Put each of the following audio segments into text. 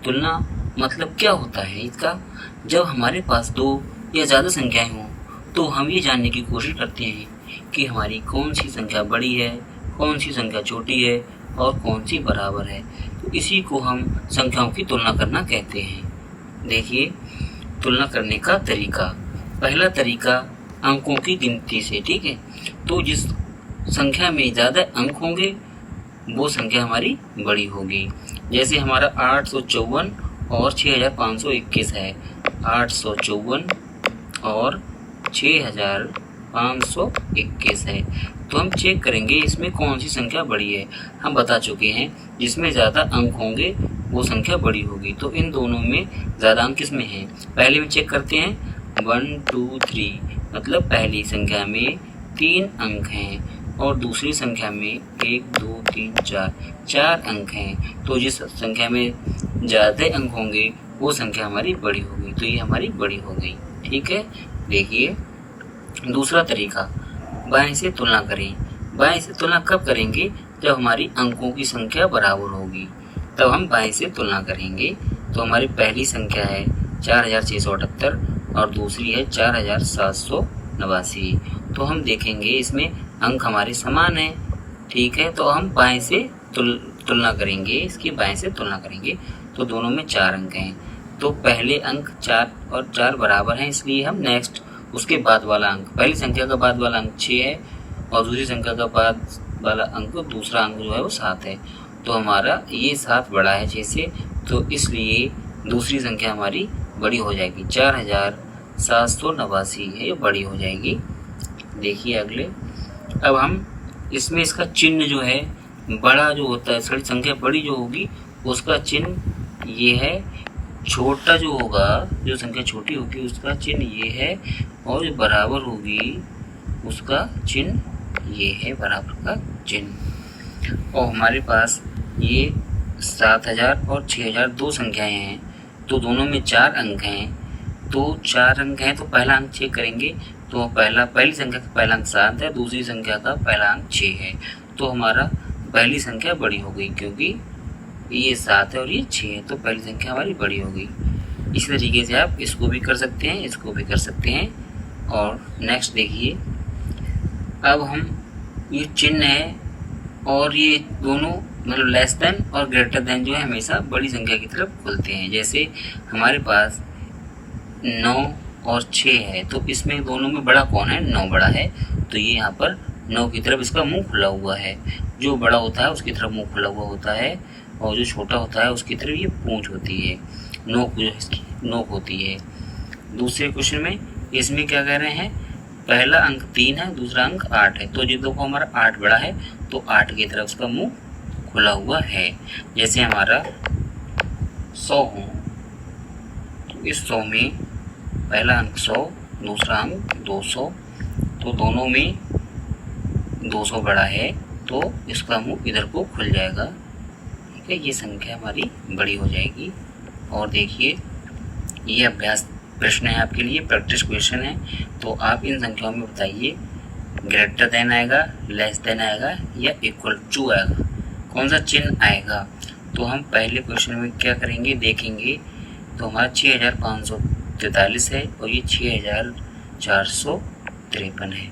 तुलना मतलब क्या होता है इसका? जब हमारे पास दो या ज़्यादा संख्याएं हों तो हम ये जानने की कोशिश करते हैं कि हमारी कौन सी संख्या बड़ी है, कौन सी संख्या छोटी है और कौन सी बराबर है। तो इसी को हम संख्याओं की तुलना करना कहते हैं। देखिए तुलना करने का तरीका। पहला तरीका अंकों की गिनती से, ठीक है। तो जिस संख्या में ज़्यादा अंक होंगे वो संख्या हमारी बड़ी होगी। जैसे हमारा 854 और 6521 है। 854 और 6521 है। तो हम चेक करेंगे इसमें कौन सी संख्या बड़ी है। हम बता चुके हैं जिसमें ज़्यादा अंक होंगे वो संख्या बड़ी होगी। तो इन दोनों में ज़्यादा अंक किसमें हैं? पहले में चेक करते हैं 1 2 3, मतलब पहली संख्या में 3 अंक हैं और दूसरी संख्या में 1 2 3 4 अंक हैं। तो जिस संख्या में ज़्यादा अंक होंगे वो संख्या हमारी बड़ी होगी। तो ये हमारी बड़ी हो गई, ठीक है। देखिए दूसरा तरीका, बाएं से तुलना करें। बाएं से तुलना कब करेंगे? जब हमारी अंकों की संख्या बराबर होगी तब हम बाएं से तुलना करेंगे। तो हमारी पहली संख्या है 4678 और दूसरी है 4789। तो हम देखेंगे इसमें अंक हमारे समान हैं, ठीक है। तो हम बाएं से तुलना करेंगे, इसकी बाएं से तुलना करेंगे तो दोनों में 4 अंक हैं। तो पहले अंक 4 और 4 बराबर हैं, इसलिए हम नेक्स्ट उसके बाद वाला अंक, पहली संख्या का बाद वाला अंक 6 है और दूसरी संख्या का बाद वाला अंक, दूसरा अंक जो है वो 7 है। तो हमारा ये 7 बड़ा है 6 से, तो इसलिए दूसरी संख्या हमारी बड़ी हो जाएगी। 4789 है, ये बड़ी हो जाएगी। देखिए अगले, अब हम इसमें इसका चिन्ह जो है बड़ा जो होता है, सॉरी संख्या बड़ी जो होगी उसका चिन्ह ये है। छोटा जो होगा, जो संख्या छोटी होगी उसका चिन्ह ये है और जो बराबर होगी उसका चिन्ह ये है, बराबर का चिन्ह। और हमारे पास ये 7000 और 6000 दो संख्याएं हैं, तो दोनों में 4 अंक हैं। तो 4 अंक हैं तो पहला अंक चेक करेंगे। तो पहली संख्या का पहला अंक 7 है, दूसरी संख्या का पहला अंक 6 है। तो हमारा पहली संख्या बड़ी हो गई क्योंकि ये 7 है और ये 6 है, तो पहली संख्या हमारी बड़ी हो गई। इसी तरीके से आप इसको भी कर सकते हैं, इसको भी कर सकते हैं। और नेक्स्ट देखिए, अब हम ये चिन्ह है और ये दोनों मतलब लेस देन और ग्रेटर देन जो है हमेशा बड़ी संख्या की तरफ खुलते हैं। जैसे हमारे पास 9 और 6 है, तो इसमें दोनों में बड़ा कौन है? 9 बड़ा है, तो ये यहाँ पर 9 की तरफ इसका मुंह खुला हुआ है। जो बड़ा होता है उसकी तरफ मुंह खुला हुआ होता है और जो छोटा होता है उसकी तरफ ये पूंछ होती है, नोक जो इसकी नोक होती है। दूसरे क्वेश्चन में इसमें क्या कह रहे हैं? पहला अंक 3 है, दूसरा अंक 8 है। तो जिन देखो हमारा 8 बड़ा है तो 8 की तरफ उसका मुंह खुला हुआ है। जैसे हमारा 100 हो तो इस 100 में पहला अंक 100, दूसरा अंक 200, तो दोनों में 200 बड़ा है तो इसका मुंह इधर को खुल जाएगा, ठीक है। ये संख्या हमारी बड़ी हो जाएगी। और देखिए ये अभ्यास प्रश्न है आपके लिए, प्रैक्टिस क्वेश्चन है। तो आप इन संख्याओं में बताइए ग्रेटर देन आएगा, लेस देन आएगा या इक्वल टू आएगा, कौन सा चिन्ह आएगा। तो हम पहले क्वेश्चन में क्या करेंगे देखेंगे। तो हमारा 6543 है और ये 6453 है,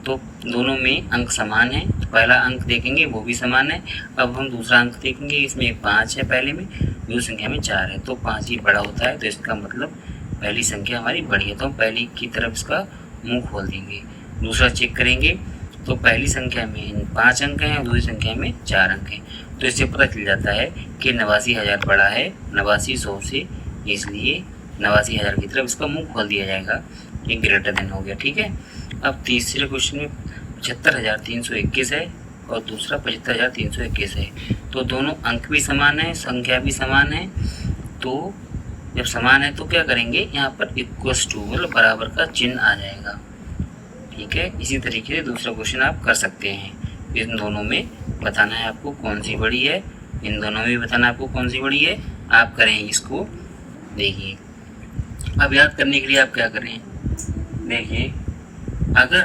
तो दोनों में अंक समान है। तो पहला अंक देखेंगे वो भी समान है। अब हम दूसरा अंक देखेंगे, इसमें 5 है पहले में, दूसरी संख्या में 4 है, तो 5 ही बड़ा होता है, तो इसका मतलब पहली संख्या हमारी बड़ी है, तो हम पहली की तरफ इसका मुंह खोल देंगे। दूसरा चेक करेंगे तो पहली संख्या में 5 अंक हैं और दूसरी संख्या में 4 अंक हैं, तो इससे पता चल जाता है कि 89,000 बड़ा है 8900 से, इसलिए 89,000 की तरफ इसका मुंह खोल दिया जाएगा। एक ग्रेटर देन हो गया, ठीक है। अब तीसरे क्वेश्चन में 75,321 है और दूसरा 75,321 है, तो दोनों अंक भी समान है, संख्या भी समान है। तो जब समान है तो क्या करेंगे, यहाँ पर इक्वल्स टू मतलब बराबर का चिन्ह आ जाएगा, ठीक है। इसी तरीके से दूसरा क्वेश्चन आप कर सकते हैं। इन दोनों में बताना है आपको कौन सी बड़ी है, इन दोनों में बताना है आपको कौन सी बड़ी है। आप करें इसको, देखिए अब याद करने के लिए आप क्या करें, देखिए अगर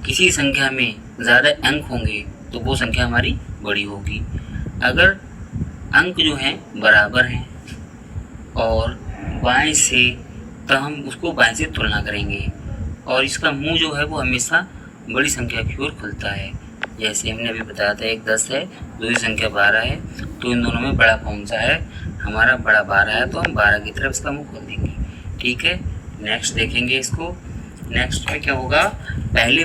किसी संख्या में ज़्यादा अंक होंगे तो वो संख्या हमारी बड़ी होगी। अगर अंक जो हैं बराबर हैं और बाएं से, तो हम उसको बाएं से तुलना करेंगे और इसका मुंह जो है वो हमेशा बड़ी संख्या की ओर खुलता है। जैसे हमने अभी बताया था, एक 10 है, दूसरी संख्या 12 है, तो इन दोनों में बड़ा कौन सा है? हमारा बड़ा 12 है, तो हम 12 की तरफ इसका मुंह खोल देंगे। ठीक है, नेक्स्ट देखेंगे इसको। नेक्स्ट में क्या होगा, पहले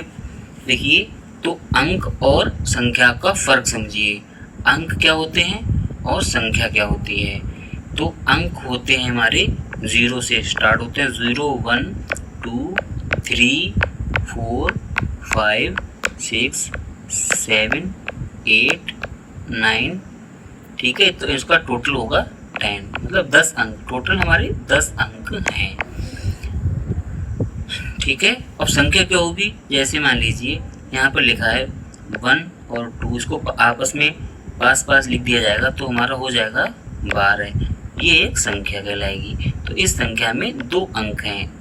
देखिए तो अंक और संख्या का फर्क समझिए। अंक क्या होते हैं और संख्या क्या होती है? तो अंक होते हैं हमारे 0 से स्टार्ट होते हैं, 0 1 2 3 4 5 6 7 8 9। ठीक है, तो इसका टोटल होगा 10, मतलब 10 अंक। टोटल हमारे 10 अंक हैं। ठीक है, अब संख्या क्या होगी? जैसे मान लीजिए यहाँ पर लिखा है 1 और 2, इसको आपस में पास पास लिख दिया जाएगा तो हमारा हो जाएगा 12। ये एक संख्या कहलाएगी। तो इस संख्या में 2 अंक हैं,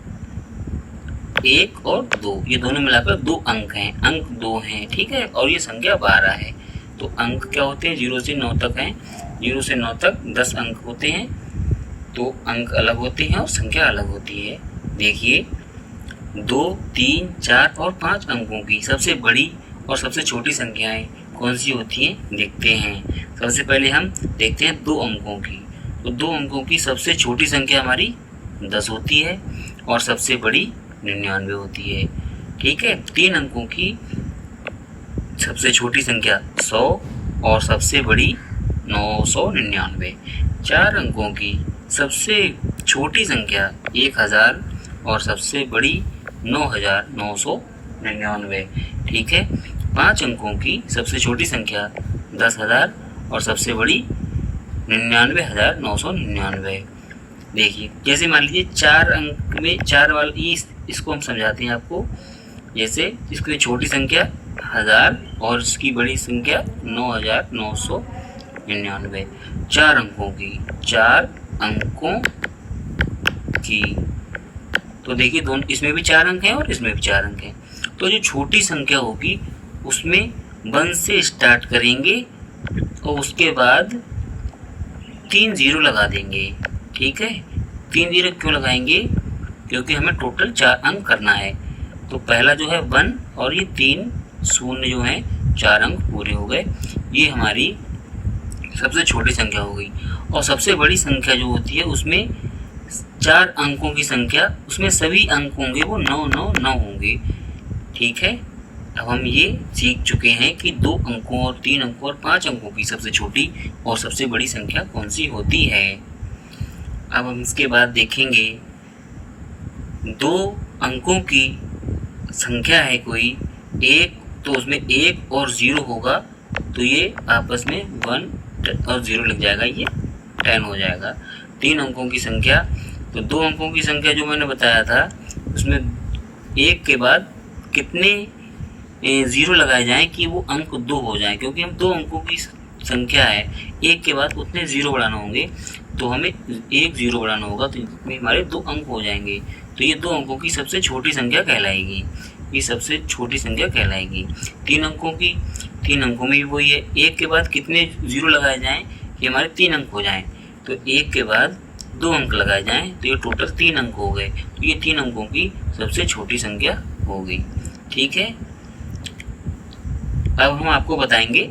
1 और 2, ये दोनों मिलाकर 2 अंक हैं, अंक 2 हैं। ठीक है, और ये संख्या 12 है। तो अंक क्या होते हैं? 0 से 9 तक हैं, 0 से 9 तक 10 अंक होते हैं। तो अंक अलग होते हैं और संख्या अलग होती है। देखिए 2 3 4 और 5 अंकों की सबसे बड़ी और सबसे छोटी संख्याएं कौन सी होती हैं, देखते हैं। सबसे पहले हम देखते हैं 2 अंकों की। तो 2 अंकों की सबसे छोटी संख्या हमारी 10 होती है और सबसे बड़ी 99 होती है। ठीक है, 3 अंकों की सबसे छोटी संख्या 100 और सबसे बड़ी 999। 4 अंकों की सबसे छोटी संख्या 1000 और सबसे बड़ी 9999। ठीक है, 5 अंकों की सबसे छोटी संख्या 10,000 और सबसे बड़ी 99,999। देखिए जैसे मान लीजिए 4 अंक में 4 वाली, इसको हम समझाते हैं आपको। जैसे इसकी छोटी संख्या 1000 और इसकी बड़ी संख्या 9999। 4 अंकों की तो देखिए दोनों, इसमें भी 4 अंक हैं और इसमें भी 4 अंक हैं। तो जो छोटी संख्या होगी उसमें 1 से स्टार्ट करेंगे और उसके बाद 3 0 लगा देंगे। ठीक है, 3 0 क्यों लगाएंगे? क्योंकि हमें टोटल 4 अंक करना है। तो पहला जो है 1 और ये 3 शून्य जो है 4 अंक पूरे हो गए। ये हमारी सबसे छोटी संख्या हो गई। और सबसे बड़ी संख्या जो होती है उसमें 4 अंकों की संख्या, उसमें सभी अंक होंगे वो 999 होंगे। ठीक है, अब हम ये सीख चुके हैं कि 2 अंकों और 3 अंकों और 5 अंकों की सबसे छोटी और सबसे बड़ी संख्या कौन सी होती है। अब हम इसके बाद देखेंगे 2 अंकों की संख्या है कोई 1, तो उसमें 1 और 0 होगा, तो ये आपस में 1 और 0 लग जाएगा, ये 10 हो जाएगा। 3 अंकों की संख्या, तो 2 अंकों की संख्या जो मैंने बताया था उसमें 1 के बाद कितने 0 लगाए जाएं कि वो अंक 2 हो जाए, क्योंकि हम 2 अंकों की संख्या है, 1 के बाद उतने 0 बढ़ाना होंगे, तो हमें 1 0 बढ़ाना होगा, तो इसमें हमारे 2 अंक हो जाएंगे। तो ये 2 अंकों की सबसे छोटी संख्या कहलाएगी, ये सबसे छोटी संख्या कहलाएगी। 3 अंकों की, 3 अंकों में भी वही है, 1 के बाद कितने 0 लगाए जाएं कि हमारे 3 अंक हो जाएं, तो 1 के बाद 2 अंक लगाए जाएं तो ये टोटल 3 अंक हो गए। तो ये 3 अंकों की सबसे छोटी संख्या हो गई। ठीक है, अब हम आपको बताएंगे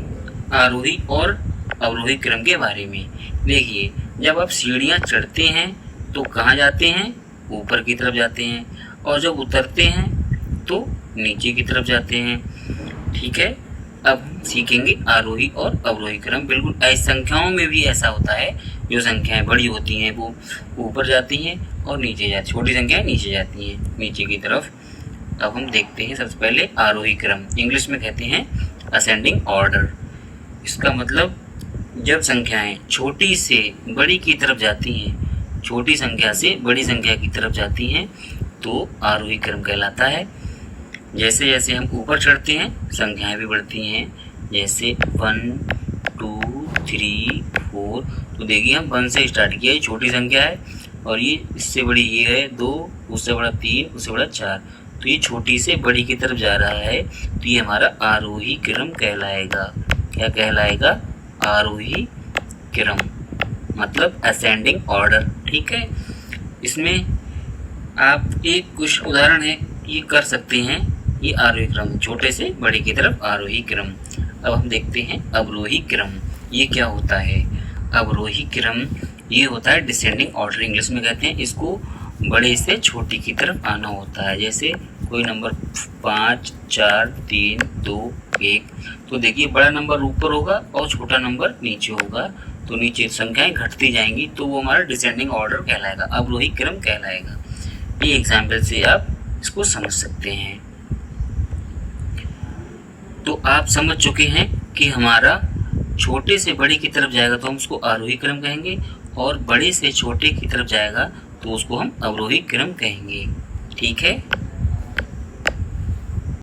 आरोही और अवरोही क्रम के बारे में। देखिए जब आप सीढ़ियाँ चढ़ते हैं तो कहाँ जाते हैं? ऊपर की तरफ जाते हैं, और जब उतरते हैं तो नीचे की तरफ जाते हैं। ठीक है, अब हम सीखेंगे आरोही और अवरोही क्रम। बिल्कुल ऐसी संख्याओं में भी ऐसा होता है, जो संख्याएं बड़ी होती हैं वो ऊपर जाती हैं और नीचे जाती, छोटी संख्याएं नीचे जाती हैं, नीचे की तरफ। अब हम देखते हैं सबसे पहले आरोही क्रम, इंग्लिश में कहते हैं असेंडिंग ऑर्डर। इसका मतलब जब संख्याएं छोटी से बड़ी की तरफ जाती हैं, छोटी संख्या से बड़ी संख्या की तरफ जाती हैं, तो आरोही क्रम कहलाता है। जैसे जैसे हम ऊपर चढ़ते हैं संख्याएं भी बढ़ती हैं, जैसे 1 2 3 4। तो देखिए हम 1 से स्टार्ट किया, ये छोटी संख्या है, और ये इससे बड़ी ये है 2, उससे बड़ा 3, उससे बड़ा 4, तो ये छोटी से बड़ी की तरफ जा रहा है, तो ये हमारा आरोही क्रम कहलाएगा। क्या कहलाएगा? आरोही क्रम। मतलब असेंडिंग ऑर्डर। ठीक है, इसमें आप एक कुछ उदाहरण है ये कर सकते हैं। ये आरोही क्रम, छोटे से बड़े की तरफ आरोही क्रम। अब हम देखते हैं अवरोही क्रम। ये क्या होता है? अवरोही क्रम ये होता है डिसेंडिंग ऑर्डर, इंग्लिश में कहते हैं इसको। बड़े से छोटे की तरफ आना होता है। जैसे कोई नंबर 5, 4, 3, 2, 1, तो देखिए बड़ा नंबर ऊपर होगा और छोटा नंबर नीचे होगा, तो नीचे संख्याएं घटती जाएंगी, तो वो हमारा डिसेंडिंग ऑर्डर कहलाएगा, अवरोही क्रम कहलाएगा। ये एग्जाम्पल से आप इसको समझ सकते हैं। तो आप समझ चुके हैं कि हमारा छोटे से बड़े की तरफ जाएगा तो हम उसको आरोही क्रम कहेंगे, और बड़े से छोटे की तरफ जाएगा तो उसको हम अवरोही क्रम कहेंगे। ठीक है।